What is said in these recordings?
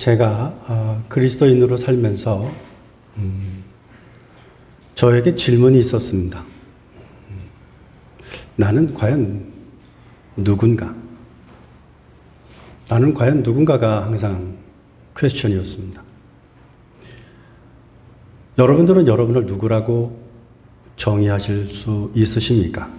제가 그리스도인으로 살면서 저에게 질문이 있었습니다. 나는 과연 누군가? 나는 과연 누군가가 항상 퀘스천이었습니다. 여러분들은 여러분을 누구라고 정의하실 수 있으십니까?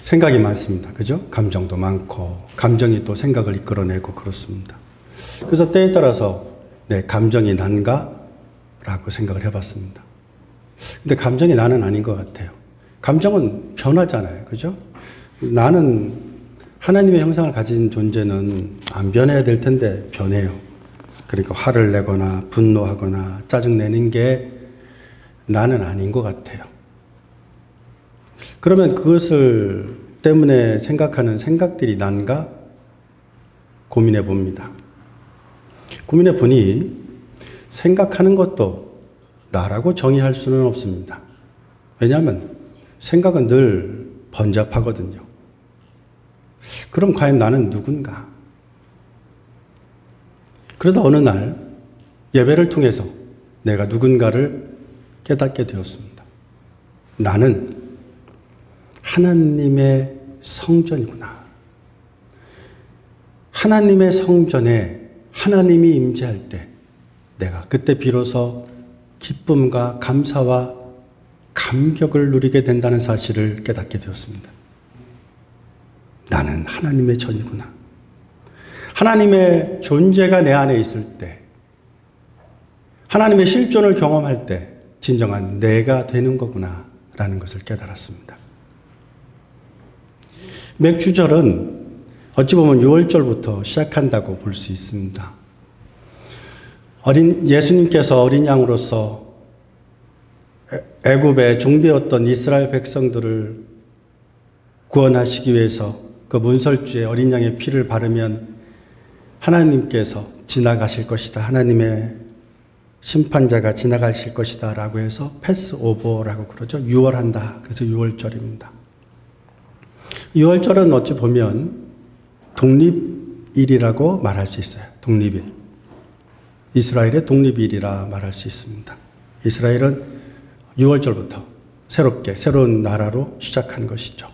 생각이 많습니다. 그죠? 감정도 많고, 감정이 또 생각을 이끌어내고 그렇습니다. 그래서 때에 따라서 내 감정이 난가? 라고 생각을 해봤습니다. 근데 감정이 나는 아닌 것 같아요. 감정은 변하잖아요. 그죠? 나는 하나님의 형상을 가진 존재는 안 변해야 될 텐데 변해요. 그러니까 화를 내거나 분노하거나 짜증내는 게 나는 아닌 것 같아요. 그러면 그것을 때문에 생각하는 생각들이 난가? 고민해 봅니다. 고민해 보니 생각하는 것도 나라고 정의할 수는 없습니다. 왜냐하면 생각은 늘 번잡하거든요. 그럼 과연 나는 누군가? 그러다 어느 날 예배를 통해서 내가 누군가를 깨닫게 되었습니다. 나는 하나님의 성전이구나. 하나님의 성전에 하나님이 임재할 때 내가 그때 비로소 기쁨과 감사와 감격을 누리게 된다는 사실을 깨닫게 되었습니다. 나는 하나님의 전이구나. 하나님의 존재가 내 안에 있을 때, 하나님의 실존을 경험할 때 진정한 내가 되는 거구나 라는 것을 깨달았습니다. 맥주절은 어찌 보면 6월절부터 시작한다고 볼 수 있습니다. 예수님께서 어린 양으로서 애굽에 종되었던 이스라엘 백성들을 구원하시기 위해서 그 문설주에 어린 양의 피를 바르면 하나님께서 지나가실 것이다. 하나님의 심판자가 지나가실 것이다 라고 해서 패스오버라고 그러죠. 유월한다. 그래서 6월절입니다. 6월절은 어찌 보면 독립일이라고 말할 수 있어요. 독립일. 이스라엘의 독립일이라 말할 수 있습니다. 이스라엘은 6월절부터 새롭게 새로운 나라로 시작한 것이죠.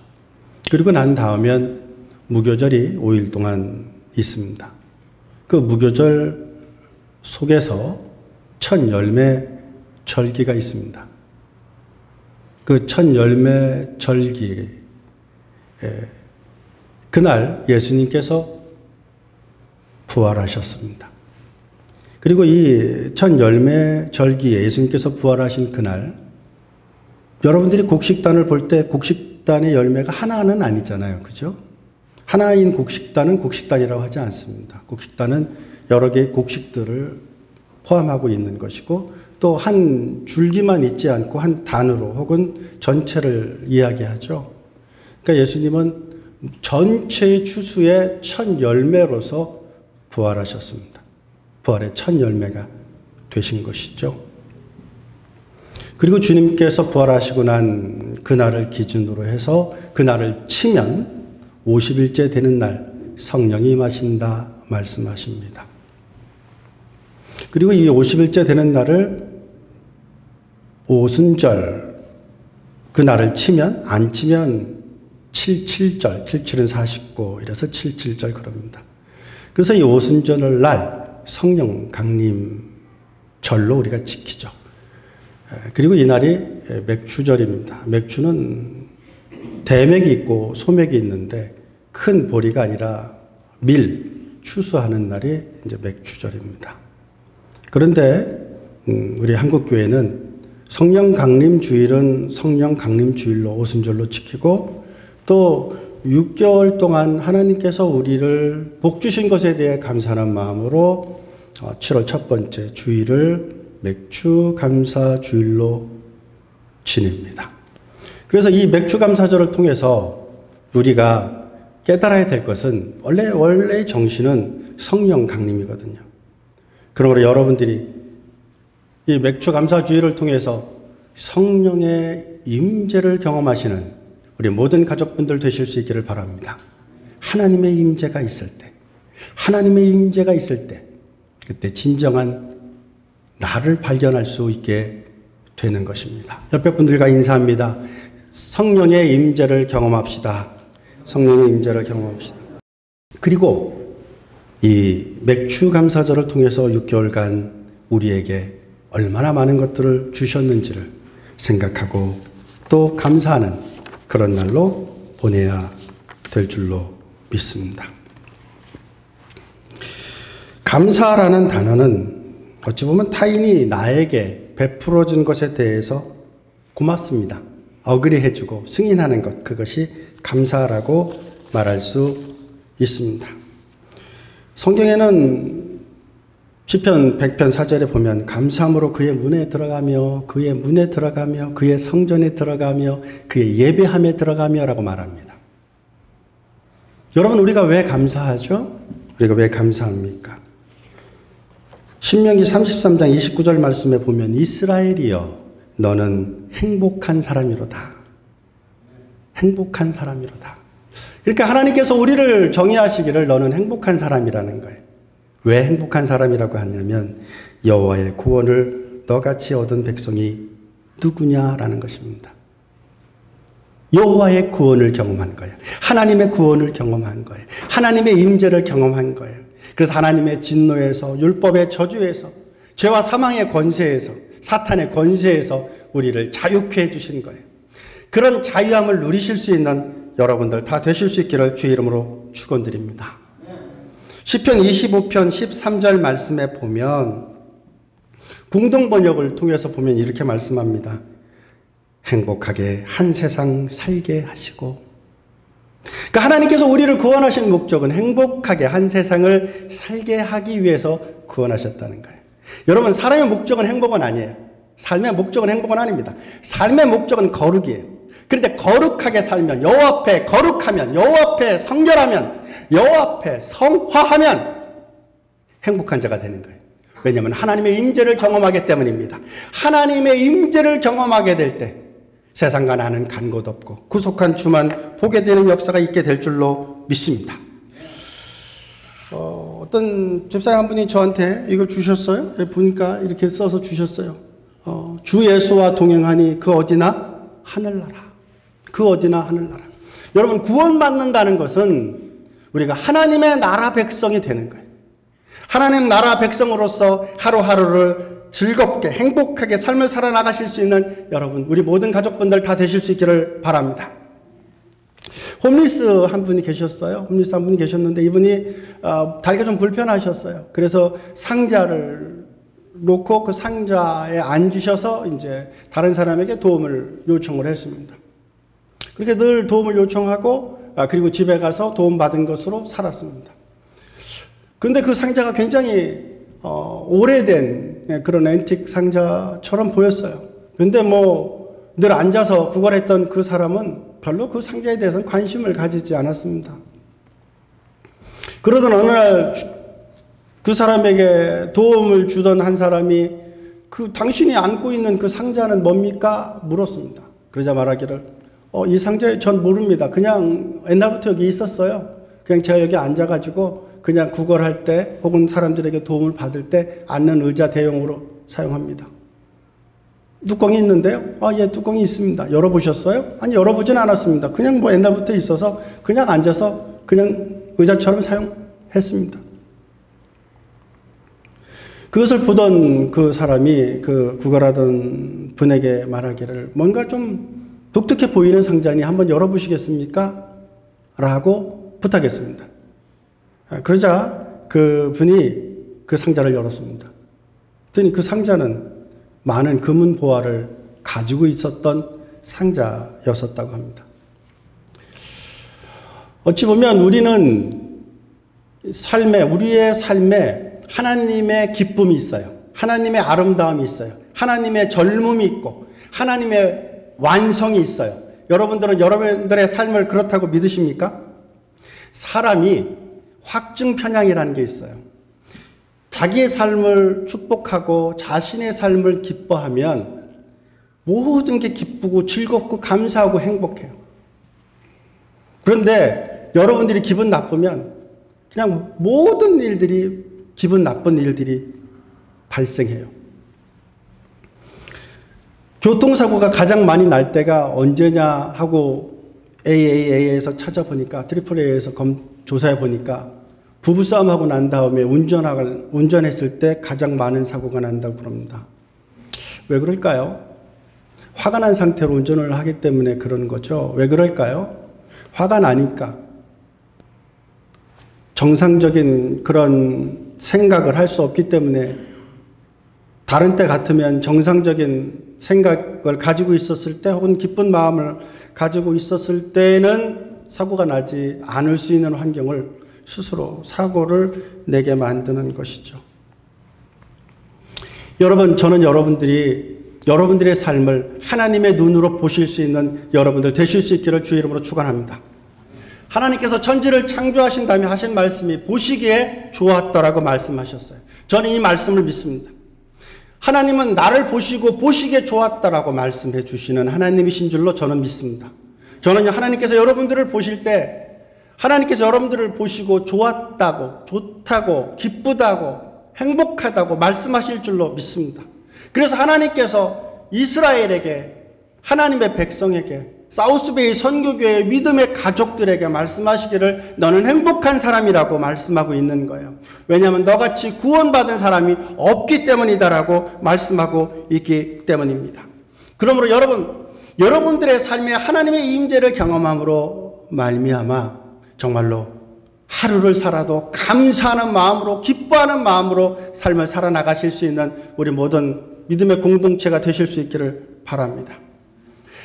그리고 난 다음엔 무교절이 5일 동안 있습니다. 그 무교절 속에서 첫 열매 절기가 있습니다. 그 첫 열매 절기, 그날 예수님께서 부활하셨습니다. 그리고 이 첫 열매 절기에 예수님께서 부활하신 그날, 여러분들이 곡식단을 볼 때 곡식단의 열매가 하나는 아니잖아요. 그죠? 하나인 곡식단은 곡식단이라고 하지 않습니다. 곡식단은 여러 개의 곡식들을 포함하고 있는 것이고 또 한 줄기만 있지 않고 한 단으로 혹은 전체를 이야기하죠. 그러니까 예수님은 전체의 추수의 첫 열매로서 부활하셨습니다. 부활의 첫 열매가 되신 것이죠. 그리고 주님께서 부활하시고 난 그날을 기준으로 해서 그날을 치면 50일째 되는 날 성령이 임하신다 말씀하십니다. 그리고 이 50일째 되는 날을 오순절, 그 날을 치면, 안 치면 77절, 77은 49, 이래서 77절 그럽니다. 그래서 이 오순절 날 성령 강림절로 우리가 지키죠. 그리고 이 날이 맥주절입니다. 맥주는 대맥이 있고 소맥이 있는데 큰 보리가 아니라 추수하는 날이 이제 맥주절입니다. 그런데 우리 한국교회는 성령 강림 주일은 성령 강림 주일로 오순절로 지키고 또 6개월 동안 하나님께서 우리를 복 주신 것에 대해 감사하는 마음으로 7월 첫 번째 주일을 맥주 감사 주일로 지냅니다. 그래서 이 맥주 감사절을 통해서 우리가 깨달아야 될 것은 원래의 정신은 성령 강림이거든요. 그러므로 여러분들이 이 맥주 감사 주일을 통해서 성령의 임재를 경험하시는 우리 모든 가족분들 되실 수 있기를 바랍니다. 하나님의 임재가 있을 때, 하나님의 임재가 있을 때 그때 진정한 나를 발견할 수 있게 되는 것입니다. 옆에 분들과 인사합니다. 성령의 임재를 경험합시다. 성령의 임재를 경험합시다. 그리고 이 맥주 감사절을 통해서 6개월간 우리에게 얼마나 많은 것들을 주셨는지를 생각하고 또 감사하는 그런 날로 보내야 될 줄로 믿습니다. 감사라는 단어는 어찌 보면 타인이 나에게 베풀어 준 것에 대해서 고맙습니다. 어그리해 주고 승인하는 것, 그것이 감사라고 말할 수 있습니다. 성경에는 시편 100편 4절에 보면 감사함으로 그의 문에 들어가며 그의 문에 들어가며 그의 성전에 들어가며 그의 예배함에 들어가며 라고 말합니다. 여러분, 우리가 왜 감사하죠? 우리가 왜 감사합니까? 신명기 33장 29절 말씀에 보면 이스라엘이여 너는 행복한 사람이로다. 행복한 사람이로다. 그러니까 하나님께서 우리를 정의하시기를 너는 행복한 사람이라는 거예요. 왜 행복한 사람이라고 하냐면 여호와의 구원을 너같이 얻은 백성이 누구냐라는 것입니다. 여호와의 구원을 경험한 거예요. 하나님의 구원을 경험한 거예요. 하나님의 임재를 경험한 거예요. 그래서 하나님의 진노에서 율법의 저주에서 죄와 사망의 권세에서 사탄의 권세에서 우리를 자유케 해주신 거예요. 그런 자유함을 누리실 수 있는 여러분들 다 되실 수 있기를 주의 이름으로 축원드립니다. 시편 25편 13절 말씀에 보면 공동번역을 통해서 보면 이렇게 말씀합니다. 행복하게 한 세상 살게 하시고, 그러니까 하나님께서 우리를 구원하신 목적은 행복하게 한 세상을 살게 하기 위해서 구원하셨다는 거예요. 여러분, 사람의 목적은 행복은 아니에요. 삶의 목적은 행복은 아닙니다. 삶의 목적은 거룩이에요. 그런데 거룩하게 살면, 여호와 앞에 거룩하면, 여호와 앞에 성결하면, 여호와 앞에 성화하면 행복한 자가 되는 거예요. 왜냐하면 하나님의 임재를 경험하기 때문입니다. 하나님의 임재를 경험하게 될 때 세상과 나는 간 곳 없고 구속한 주만 보게 되는 역사가 있게 될 줄로 믿습니다. 어떤 집사님 한 분이 저한테 이걸 주셨어요. 보니까 이렇게 써서 주셨어요. 주 예수와 동행하니 그 어디나 하늘나라. 그 어디나 하늘나라. 여러분, 구원받는다는 것은 우리가 하나님의 나라 백성이 되는 거예요. 하나님 나라 백성으로서 하루하루를 즐겁게 행복하게 삶을 살아나가실 수 있는 여러분, 우리 모든 가족분들 다 되실 수 있기를 바랍니다. 홈리스 한 분이 계셨어요. 홈리스 한 분이 계셨는데 이분이 다리가 좀 불편하셨어요. 그래서 상자를 놓고 그 상자에 앉으셔서 이제 다른 사람에게 도움을 요청을 했습니다. 그렇게 늘 도움을 요청하고 그리고 집에 가서 도움받은 것으로 살았습니다. 그런데 그 상자가 굉장히 오래된 그런 앤틱 상자처럼 보였어요. 그런데 늘 앉아서 구걸했던 그 사람은 별로 그 상자에 대해서는 관심을 가지지 않았습니다. 그러던 어느 날 그 사람에게 도움을 주던 한 사람이 당신이 안고 있는 그 상자는 뭡니까? 물었습니다. 그러자 말하기를 이 상자에 전 모릅니다. 그냥 옛날부터 여기 있었어요. 그냥 제가 여기 앉아가지고 그냥 구걸할 때 혹은 사람들에게 도움을 받을 때 앉는 의자 대용으로 사용합니다. 뚜껑이 있는데요? 예, 뚜껑이 있습니다. 열어보셨어요? 아니, 열어보진 않았습니다. 그냥 옛날부터 있어서 그냥 앉아서 그냥 의자처럼 사용했습니다. 그것을 보던 그 사람이 그 구걸하던 분에게 말하기를 뭔가 좀 독특해 보이는 상자니 한번 열어보시겠습니까? 라고 부탁했습니다. 그러자 그 분이 그 상자를 열었습니다. 그랬더니 그 상자는 많은 금은 보화를 가지고 있었던 상자였었다고 합니다. 어찌 보면 우리는 우리의 삶에 하나님의 기쁨이 있어요. 하나님의 아름다움이 있어요. 하나님의 젊음이 있고 하나님의 완성이 있어요. 여러분들은 여러분들의 삶을 그렇다고 믿으십니까? 사람이 확증 편향이라는 게 있어요. 자기의 삶을 축복하고 자신의 삶을 기뻐하면 모든 게 기쁘고 즐겁고 감사하고 행복해요. 그런데 여러분들이 기분 나쁘면 그냥 모든 일들이, 기분 나쁜 일들이 발생해요. 교통사고가 가장 많이 날 때가 언제냐 하고 AAA에서 찾아보니까, AAA에서 조사해 보니까 부부싸움하고 난 다음에 운전했을 때 가장 많은 사고가 난다고 그럽니다. 왜 그럴까요? 화가 난 상태로 운전을 하기 때문에 그런 거죠. 왜 그럴까요? 화가 나니까 정상적인 그런 생각을 할 수 없기 때문에, 다른 때 같으면 정상적인 생각을 가지고 있었을 때, 혹은 기쁜 마음을 가지고 있었을 때는 사고가 나지 않을 수 있는 환경을 스스로 사고를 내게 만드는 것이죠. 여러분, 저는 여러분들의 삶을 하나님의 눈으로 보실 수 있는 여러분들 되실 수 있기를 주의 이름으로 축원합니다. 하나님께서 천지를 창조하신 다음에 하신 말씀이 보시기에 좋았더라고 말씀하셨어요. 저는 이 말씀을 믿습니다. 하나님은 나를 보시고 보시기에 좋았다라고 말씀해 주시는 하나님이신 줄로 저는 믿습니다. 저는 하나님께서 여러분들을 보실 때, 하나님께서 여러분들을 보시고 좋았다고, 좋다고, 기쁘다고, 행복하다고 말씀하실 줄로 믿습니다. 그래서 하나님께서 이스라엘에게, 하나님의 백성에게, 사우스베이 선교교회 믿음의 가족들에게 말씀하시기를 너는 행복한 사람이라고 말씀하고 있는 거예요. 왜냐하면 너같이 구원받은 사람이 없기 때문이다라고 말씀하고 있기 때문입니다. 그러므로 여러분들의 삶에 하나님의 임재를 경험함으로 말미암아 정말로 하루를 살아도 감사하는 마음으로, 기뻐하는 마음으로 삶을 살아나가실 수 있는 우리 모든 믿음의 공동체가 되실 수 있기를 바랍니다.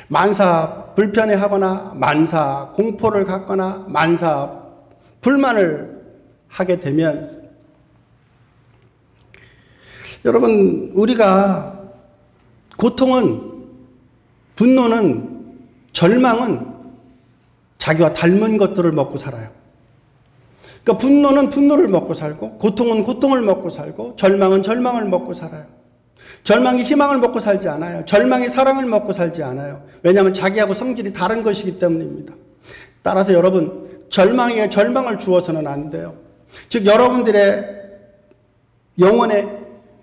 만사 불편해하거나 만사 공포를 갖거나 만사 불만을 하게 되면, 여러분, 우리가 고통은, 분노는, 절망은 자기와 닮은 것들을 먹고 살아요. 그러니까 분노는 분노를 먹고 살고, 고통은 고통을 먹고 살고, 절망은 절망을 먹고 살아요. 절망이 희망을 먹고 살지 않아요. 절망이 사랑을 먹고 살지 않아요. 왜냐하면 자기하고 성질이 다른 것이기 때문입니다. 따라서 여러분, 절망에 절망을 주어서는 안 돼요. 즉, 여러분들의 영혼의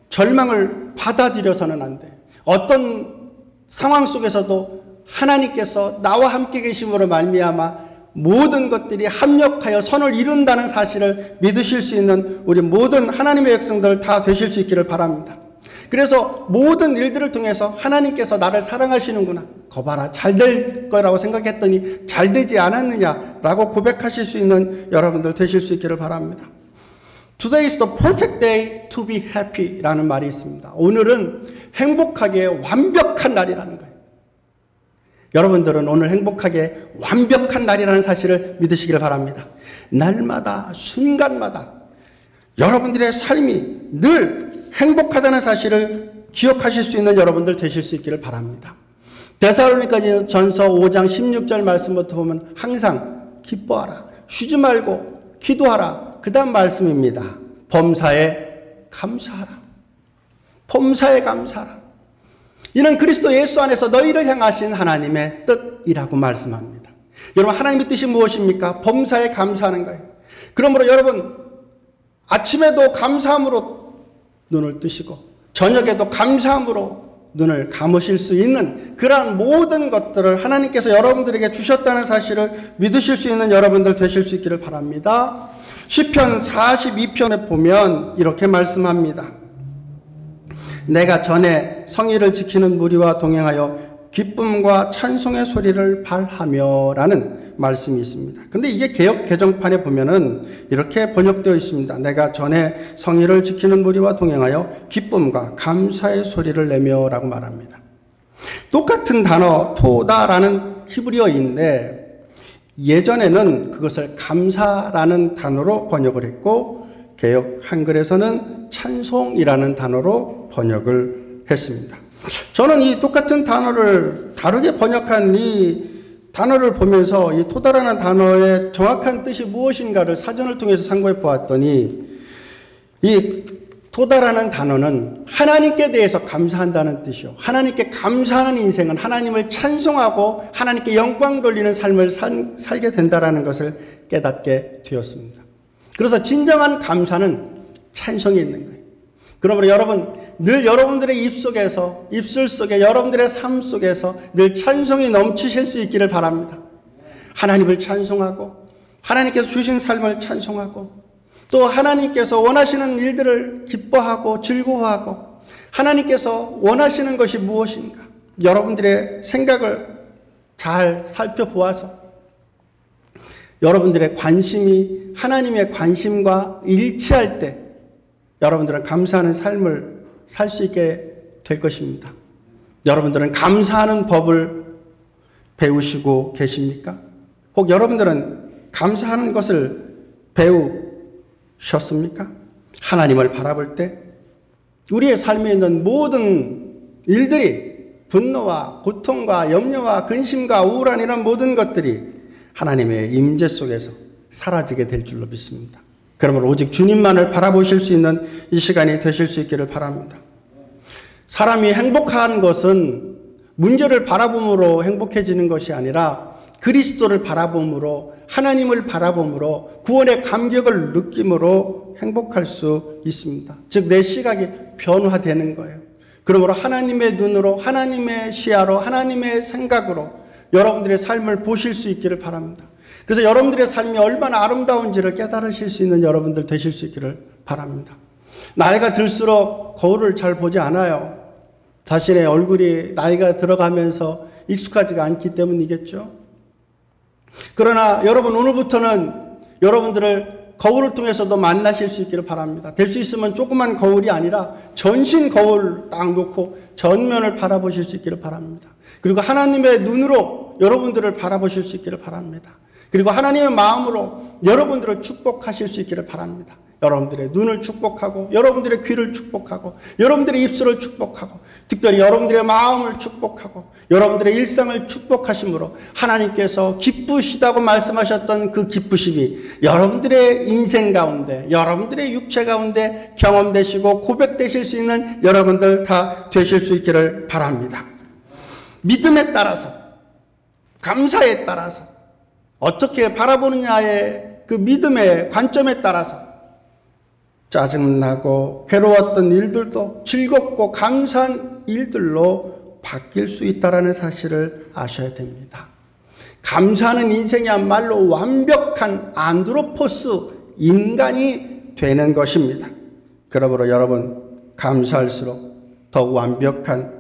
절망을 받아들여서는 안 돼요. 어떤 상황 속에서도 하나님께서 나와 함께 계심으로 말미암아 모든 것들이 합력하여 선을 이룬다는 사실을 믿으실 수 있는 우리 모든 하나님의 백성들 다 되실 수 있기를 바랍니다. 그래서 모든 일들을 통해서 하나님께서 나를 사랑하시는구나, 거봐라 잘 될 거라고 생각했더니 잘 되지 않았느냐라고 고백하실 수 있는 여러분들 되실 수 있기를 바랍니다. Today is the perfect day to be happy 라는 말이 있습니다. 오늘은 행복하게 완벽한 날이라는 거예요. 여러분들은 오늘 행복하게 완벽한 날이라는 사실을 믿으시기를 바랍니다. 날마다, 순간마다 여러분들의 삶이 늘 행복하다는 사실을 기억하실 수 있는 여러분들 되실 수 있기를 바랍니다. 데살로니가 전서 5장 16절 말씀부터 보면 항상 기뻐하라, 쉬지 말고 기도하라. 그 다음 말씀입니다. 범사에 감사하라. 범사에 감사하라. 이는 그리스도 예수 안에서 너희를 향하신 하나님의 뜻이라고 말씀합니다. 여러분, 하나님의 뜻이 무엇입니까? 범사에 감사하는 거예요. 그러므로 여러분, 아침에도 감사함으로 눈을 뜨시고 저녁에도 감사함으로 눈을 감으실 수 있는 그러한 모든 것들을 하나님께서 여러분들에게 주셨다는 사실을 믿으실 수 있는 여러분들 되실 수 있기를 바랍니다. 시편 42편에 보면 이렇게 말씀합니다. 내가 전에 성의를 지키는 무리와 동행하여 기쁨과 찬송의 소리를 발하며 라는 말씀이 있습니다. 근데 이게 개역 개정판에 보면은 이렇게 번역되어 있습니다. 내가 전에 성의를 지키는 무리와 동행하여 기쁨과 감사의 소리를 내며 라고 말합니다. 똑같은 단어 토다라는 히브리어인데 예전에는 그것을 감사라는 단어로 번역을 했고 개역 한글에서는 찬송이라는 단어로 번역을 했습니다. 저는 이 똑같은 단어를 다르게 번역한 이 단어를 보면서 이 토다라는 단어의 정확한 뜻이 무엇인가를 사전을 통해서 상고해 보았더니 이 토다라는 단어는 하나님께 대해서 감사한다는 뜻이요. 하나님께 감사하는 인생은 하나님을 찬송하고 하나님께 영광 돌리는 삶을 살게 된다는 것을 깨닫게 되었습니다. 그래서 진정한 감사는 찬송이 있는 거예요. 그러므로 여러분, 늘 여러분들의 입술 속에, 여러분들의 삶 속에서 늘 찬송이 넘치실 수 있기를 바랍니다. 하나님을 찬송하고, 하나님께서 주신 삶을 찬송하고, 또 하나님께서 원하시는 일들을 기뻐하고 즐거워하고, 하나님께서 원하시는 것이 무엇인가? 여러분들의 생각을 잘 살펴보아서 여러분들의 관심이 하나님의 관심과 일치할 때 여러분들은 감사하는 삶을 살 수 있게 될 것입니다. 여러분들은 감사하는 법을 배우시고 계십니까? 혹 여러분들은 감사하는 것을 배우셨습니까? 하나님을 바라볼 때 우리의 삶에 있는 모든 일들이 분노와 고통과 염려와 근심과 우울한 이런 모든 것들이 하나님의 임재 속에서 사라지게 될 줄로 믿습니다. 그러므로 오직 주님만을 바라보실 수 있는 이 시간이 되실 수 있기를 바랍니다. 사람이 행복한 것은 문제를 바라봄으로 행복해지는 것이 아니라 그리스도를 바라봄으로, 하나님을 바라봄으로, 구원의 감격을 느낌으로 행복할 수 있습니다. 즉 내 시각이 변화되는 거예요. 그러므로 하나님의 눈으로, 하나님의 시야로, 하나님의 생각으로 여러분들의 삶을 보실 수 있기를 바랍니다. 그래서 여러분들의 삶이 얼마나 아름다운지를 깨달으실 수 있는 여러분들 되실 수 있기를 바랍니다. 나이가 들수록 거울을 잘 보지 않아요. 자신의 얼굴이 나이가 들어가면서 익숙하지가 않기 때문이겠죠. 그러나 여러분, 오늘부터는 여러분들을 거울을 통해서도 만나실 수 있기를 바랍니다. 될 수 있으면 조그만 거울이 아니라 전신 거울 딱 놓고 전면을 바라보실 수 있기를 바랍니다. 그리고 하나님의 눈으로 여러분들을 바라보실 수 있기를 바랍니다. 그리고 하나님의 마음으로 여러분들을 축복하실 수 있기를 바랍니다. 여러분들의 눈을 축복하고, 여러분들의 귀를 축복하고, 여러분들의 입술을 축복하고, 특별히 여러분들의 마음을 축복하고, 여러분들의 일상을 축복하심으로 하나님께서 기쁘시다고 말씀하셨던 그 기쁘심이 여러분들의 인생 가운데, 여러분들의 육체 가운데 경험되시고 고백되실 수 있는 여러분들 다 되실 수 있기를 바랍니다. 믿음에 따라서, 감사에 따라서, 어떻게 바라보느냐의 그 믿음의 관점에 따라서 짜증나고 괴로웠던 일들도 즐겁고 감사한 일들로 바뀔 수 있다는 사실을 아셔야 됩니다. 감사하는 인생이야말로 완벽한 안드로포스 인간이 되는 것입니다. 그러므로 여러분, 감사할수록 더욱 완벽한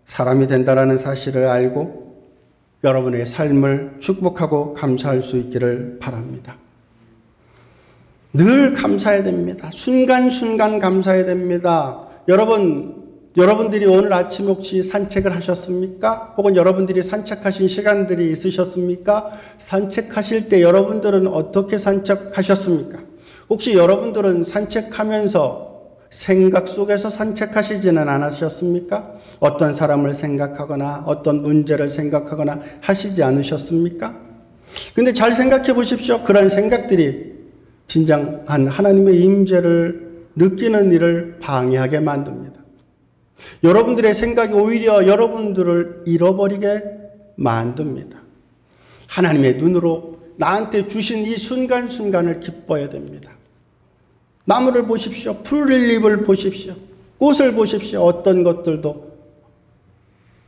사람이 된다는 사실을 알고 여러분의 삶을 축복하고 감사할 수 있기를 바랍니다. 늘 감사해야 됩니다. 순간순간 감사해야 됩니다. 여러분들이 오늘 아침 혹시 산책을 하셨습니까? 혹은 여러분들이 산책하신 시간들이 있으셨습니까? 산책하실 때 여러분들은 어떻게 산책하셨습니까? 혹시 여러분들은 산책하면서 생각 속에서 산책하시지는 않으셨습니까? 어떤 사람을 생각하거나 어떤 문제를 생각하거나 하시지 않으셨습니까? 근데 잘 생각해 보십시오. 그런 생각들이 진정한 하나님의 임재를 느끼는 일을 방해하게 만듭니다. 여러분들의 생각이 오히려 여러분들을 잃어버리게 만듭니다. 하나님의 눈으로 나한테 주신 이 순간순간을 기뻐해야 됩니다. 나무를 보십시오. 풀잎을 보십시오. 꽃을 보십시오. 어떤 것들도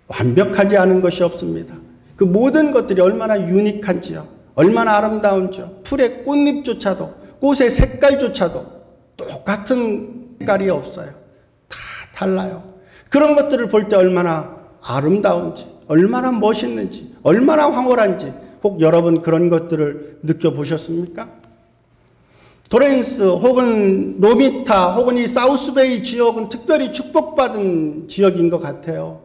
완벽하지 않은 것이 없습니다. 그 모든 것들이 얼마나 유니크한지요. 얼마나 아름다운지요. 풀의 꽃잎조차도, 꽃의 색깔조차도 똑같은 색깔이 없어요. 다 달라요. 그런 것들을 볼 때 얼마나 아름다운지, 얼마나 멋있는지, 얼마나 황홀한지 혹 여러분 그런 것들을 느껴보셨습니까? 토렌스 혹은 로미타 혹은 이 사우스베이 지역은 특별히 축복받은 지역인 것 같아요.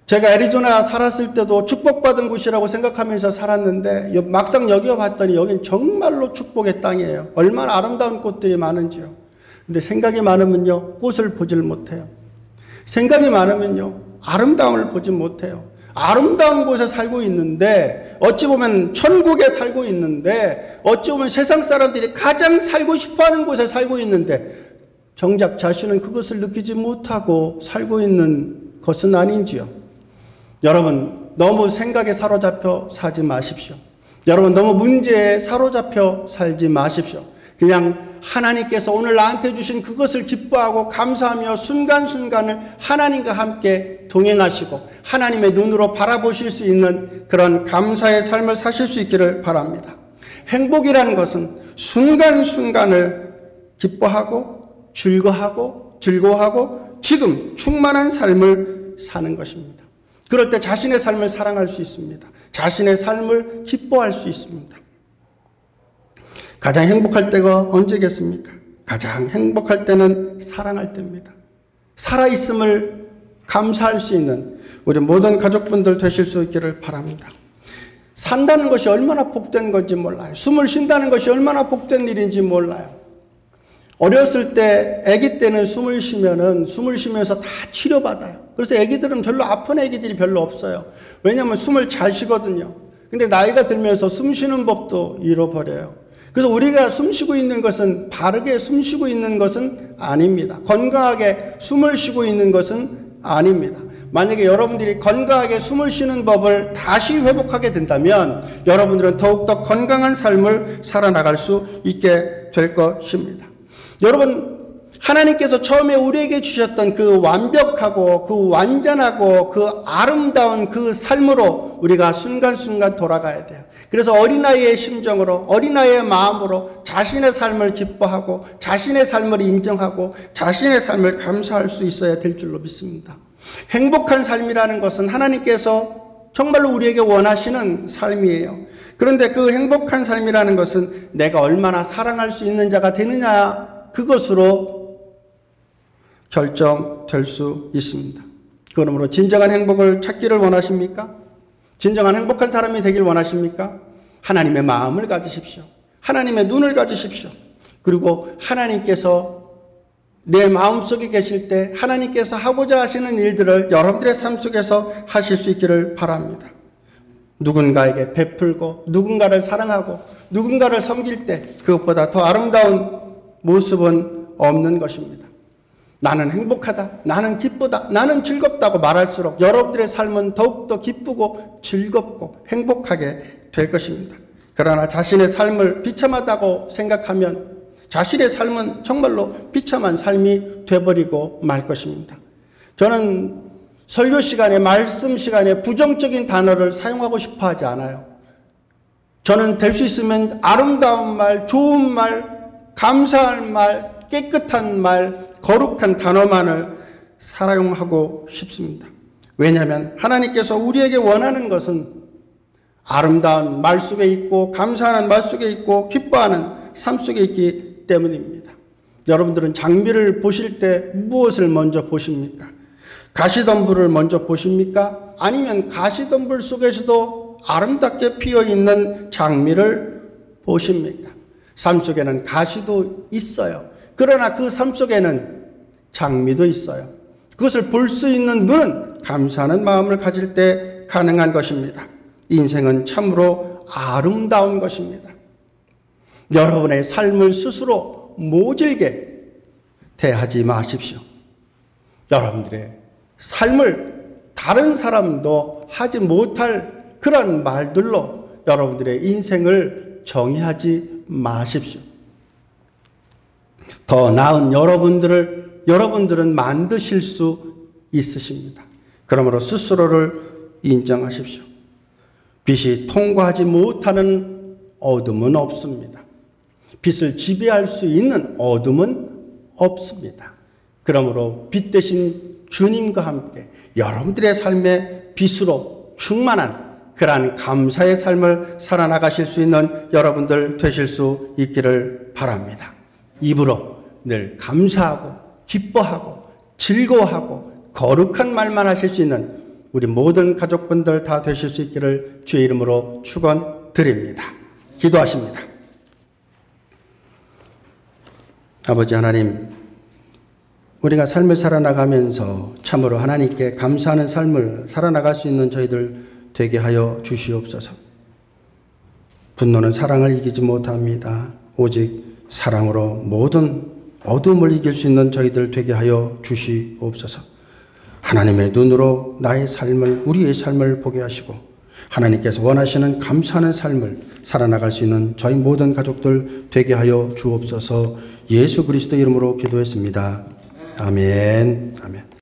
제가 애리조나 살았을 때도 축복받은 곳이라고 생각하면서 살았는데 막상 여기 와봤더니 여긴 정말로 축복의 땅이에요. 얼마나 아름다운 꽃들이 많은지요. 근데 생각이 많으면요, 꽃을 보질 못해요. 생각이 많으면요, 아름다움을 보지 못해요. 아름다운 곳에 살고 있는데, 어찌 보면 천국에 살고 있는데, 어찌 보면 세상 사람들이 가장 살고 싶어하는 곳에 살고 있는데 정작 자신은 그것을 느끼지 못하고 살고 있는 것은 아닌지요. 여러분, 너무 생각에 사로잡혀 살지 마십시오. 여러분, 너무 문제에 사로잡혀 살지 마십시오. 그냥 하나님께서 오늘 나한테 주신 그것을 기뻐하고 감사하며 순간순간을 하나님과 함께 동행하시고 하나님의 눈으로 바라보실 수 있는 그런 감사의 삶을 사실 수 있기를 바랍니다. 행복이라는 것은 순간순간을 기뻐하고 즐거워하고 지금 충만한 삶을 사는 것입니다. 그럴 때 자신의 삶을 사랑할 수 있습니다. 자신의 삶을 기뻐할 수 있습니다. 가장 행복할 때가 언제겠습니까? 가장 행복할 때는 사랑할 때입니다. 살아있음을 감사할 수 있는 우리 모든 가족분들 되실 수 있기를 바랍니다. 산다는 것이 얼마나 복된 건지 몰라요. 숨을 쉰다는 것이 얼마나 복된 일인지 몰라요. 어렸을 때, 아기 때는 숨을 쉬면서 다 치료받아요. 그래서 아기들은 별로 아픈 아기들이 별로 없어요. 왜냐하면 숨을 잘 쉬거든요. 근데 나이가 들면서 숨 쉬는 법도 잃어버려요. 그래서 우리가 숨 쉬고 있는 것은 바르게 숨 쉬고 있는 것은 아닙니다. 건강하게 숨을 쉬고 있는 것은 아닙니다. 만약에 여러분들이 건강하게 숨을 쉬는 법을 다시 회복하게 된다면 여러분들은 더욱더 건강한 삶을 살아나갈 수 있게 될 것입니다. 여러분, 하나님께서 처음에 우리에게 주셨던 그 완벽하고 그 완전하고 그 아름다운 그 삶으로 우리가 순간순간 돌아가야 돼요. 그래서 어린아이의 심정으로, 어린아이의 마음으로 자신의 삶을 기뻐하고 자신의 삶을 인정하고 자신의 삶을 감사할 수 있어야 될 줄로 믿습니다. 행복한 삶이라는 것은 하나님께서 정말로 우리에게 원하시는 삶이에요. 그런데 그 행복한 삶이라는 것은 내가 얼마나 사랑할 수 있는 자가 되느냐, 그것으로 결정될 수 있습니다. 그러므로 진정한 행복을 찾기를 원하십니까? 진정한 행복한 사람이 되길 원하십니까? 하나님의 마음을 가지십시오. 하나님의 눈을 가지십시오. 그리고 하나님께서 내 마음속에 계실 때 하나님께서 하고자 하시는 일들을 여러분들의 삶 속에서 하실 수 있기를 바랍니다. 누군가에게 베풀고 누군가를 사랑하고 누군가를 섬길 때 그것보다 더 아름다운 모습은 없는 것입니다. 나는 행복하다, 나는 기쁘다, 나는 즐겁다고 말할수록 여러분들의 삶은 더욱더 기쁘고 즐겁고 행복하게 될 것입니다. 그러나 자신의 삶을 비참하다고 생각하면 자신의 삶은 정말로 비참한 삶이 되어버리고 말 것입니다. 저는 설교 시간에, 말씀 시간에 부정적인 단어를 사용하고 싶어 하지 않아요. 저는 될 수 있으면 아름다운 말, 좋은 말, 감사할 말, 깨끗한 말, 거룩한 단어만을 사용하고 싶습니다. 왜냐하면 하나님께서 우리에게 원하는 것은 아름다운 말 속에 있고 감사하는 말 속에 있고 기뻐하는 삶 속에 있기 때문입니다. 여러분들은 장미를 보실 때 무엇을 먼저 보십니까? 가시덤불을 먼저 보십니까? 아니면 가시덤불 속에서도 아름답게 피어있는 장미를 보십니까? 삶 속에는 가시도 있어요. 그러나 그 삶 속에는 장미도 있어요. 그것을 볼 수 있는 눈은 감사하는 마음을 가질 때 가능한 것입니다. 인생은 참으로 아름다운 것입니다. 여러분의 삶을 스스로 모질게 대하지 마십시오. 여러분들의 삶을 다른 사람도 하지 못할 그런 말들로 여러분들의 인생을 정의하지 마십시오. 더 나은 여러분들은 만드실 수 있으십니다. 그러므로 스스로를 인정하십시오. 빛이 통과하지 못하는 어둠은 없습니다. 빛을 지배할 수 있는 어둠은 없습니다. 그러므로 빛 대신 주님과 함께 여러분들의 삶의 빛으로 충만한 그러한 감사의 삶을 살아나가실 수 있는 여러분들 되실 수 있기를 바랍니다. 입으로 늘 감사하고 기뻐하고 즐거워하고 거룩한 말만 하실 수 있는 우리 모든 가족분들 다 되실 수 있기를 주의 이름으로 축원드립니다. 기도하십니다. 아버지 하나님, 우리가 삶을 살아나가면서 참으로 하나님께 감사하는 삶을 살아나갈 수 있는 저희들 되게 하여 주시옵소서. 분노는 사랑을 이기지 못합니다. 오직 사랑으로 모든 어둠을 이길 수 있는 저희들 되게 하여 주시옵소서. 하나님의 눈으로 나의 삶을, 우리의 삶을 보게 하시고 하나님께서 원하시는 감사하는 삶을 살아나갈 수 있는 저희 모든 가족들 되게 하여 주옵소서. 예수 그리스도 이름으로 기도했습니다. 아멘. 아멘.